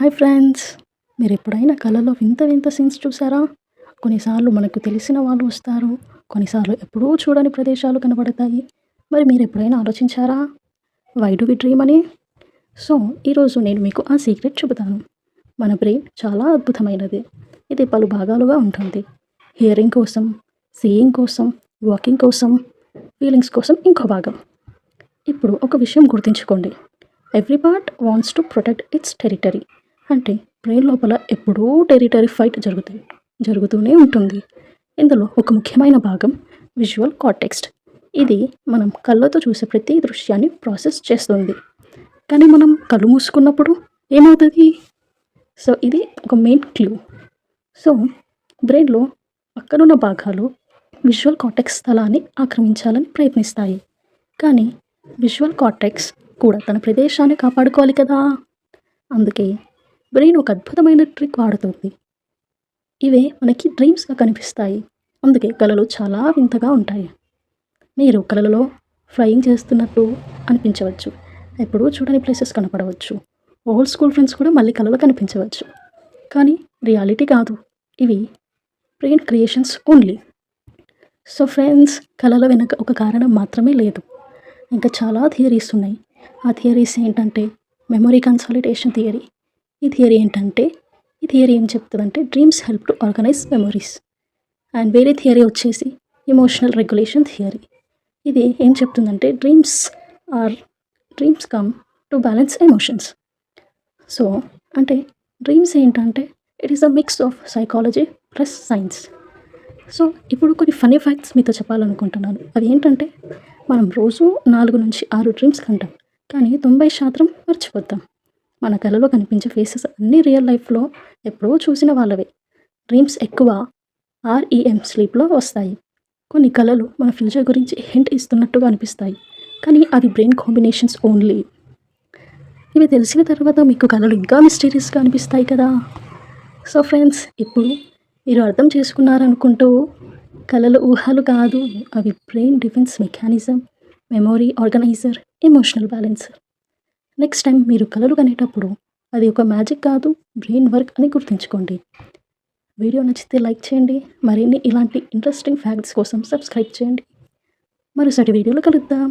Hi friends, మీరు ఎప్పుడైనా కళలో వింత వింత సీన్స్ చూసారా? కొన్నిసార్లు మనకు తెలిసిన వాళ్ళు వస్తారు, కొన్నిసార్లు ఎప్పుడూ చూడని ప్రదేశాలు కనబడతాయి. మరి మీరు ఎప్పుడైనా ఆలోచించారా, వై డు వి డ్రీమ్ అని? సో ఈరోజు నేను మీకు ఆ సీక్రెట్ చెబుతాను. మన బ్రెయిన్ చాలా అద్భుతమైనది. ఇది పలు భాగాలుగా ఉంటుంది. హియరింగ్ కోసం, సీయింగ్ కోసం, వాకింగ్ కోసం, ఫీలింగ్స్ కోసం ఇంకో భాగం. ఇప్పుడు ఒక విషయం గుర్తుంచుకోండి, every part wants to protect its territory. అంటే బ్రెయిన్ లోపల ఎప్పుడూ టెరిటరీ ఫైట్ జరుగుతూనే ఉంటుంది. ఇందులో ఒక ముఖ్యమైన భాగం విజువల్ కార్టెక్స్. ఇది మనం కళ్ళతో చూసే ప్రతి దృశ్యాన్ని ప్రాసెస్ చేస్తుంది. కానీ మనం కళ్ళు మూసుకున్నప్పుడు ఏమవుతుంది? సో ఇది ఒక మెయిన్ క్లూ. సో బ్రెయిన్లో పక్కనున్న భాగాలు విజువల్ కార్టెక్స్ స్థలాన్ని ఆక్రమించాలని ప్రయత్నిస్తాయి. కానీ విజువల్ కార్టెక్స్ కూడా తన ప్రదేశాన్ని కాపాడుకోవాలి కదా. అందుకే బ్రెయిన్ ఒక అద్భుతమైన ట్రిక్ వాడుతుంది. ఇవే మనకి డ్రీమ్స్గా కనిపిస్తాయి. అందుకే కళలు చాలా వింతగా ఉంటాయి. మీరు కళలలో ఫ్లయింగ్ చేస్తున్నట్టు అనిపించవచ్చు, ఎప్పుడూ చూడని ప్లేసెస్ కనపడవచ్చు, ఓల్డ్ స్కూల్ ఫ్రెండ్స్ కూడా మళ్ళీ కళలో కనిపించవచ్చు. కానీ రియాలిటీ కాదు, ఇవి brain creations only. So friends, కళల వెనక ఒక కారణం మాత్రమే లేదు, ఇంకా చాలా థియరీస్ ఉన్నాయి. ఆ థియరీస్ ఏంటంటే మెమరీ కన్సాలిడేషన్ థియరీ. ఈ థియరీ ఏం చెప్తుందంటే dreams help to organise memories. And వేరే థియరీ వచ్చేసి ఎమోషనల్ రెగ్యులేషన్ థియరీ. ఇది ఏం చెప్తుందంటే dreams come to balance emotions. So అంటే డ్రీమ్స్ ఏంటంటే it is a mix of psychology plus science. So ఇప్పుడు కొన్ని ఫనీ ఫ్యాక్ట్స్ మీతో చెప్పాలనుకుంటున్నాను. అవి ఏంటంటే మనం రోజు 4 నుంచి 6 డ్రీమ్స్ కంటాం, కానీ 90% మర్చిపోతాం. మన కళలో కనిపించే ఫేసెస్ అన్నీ రియల్ లైఫ్లో ఎప్పుడో చూసిన వాళ్ళవే. డ్రీమ్స్ ఎక్కువ REM స్లీప్లో వస్తాయి. కొన్ని కళలు మన ఫ్యూచర్ గురించి హింట్ ఇస్తున్నట్టుగా అనిపిస్తాయి, కానీ అవి బ్రెయిన్ కాంబినేషన్స్ ఓన్లీ. ఇవి తెలిసిన తర్వాత మీకు కళలు ఇంకా మిస్టీరియస్గా అనిపిస్తాయి కదా. సో ఫ్రెండ్స్, ఇప్పుడు మీరు అర్థం చేసుకున్నారనుకుంటూ, కళలు ఊహలు కాదు, అవి brain defence mechanism, memory organiser, emotional balancer. Next time మీరు కళలు కనేటప్పుడు అది ఒక మ్యాజిక్ కాదు, బ్రెయిన్ వర్క్ అని గుర్తుంచుకోండి. వీడియో నచ్చితే లైక్ చేయండి. మరిన్ని ఇలాంటి ఇంట్రెస్టింగ్ ఫ్యాక్ట్స్ కోసం సబ్స్క్రైబ్ చేయండి. మరోసారి వీడియోలో కలుద్దాం.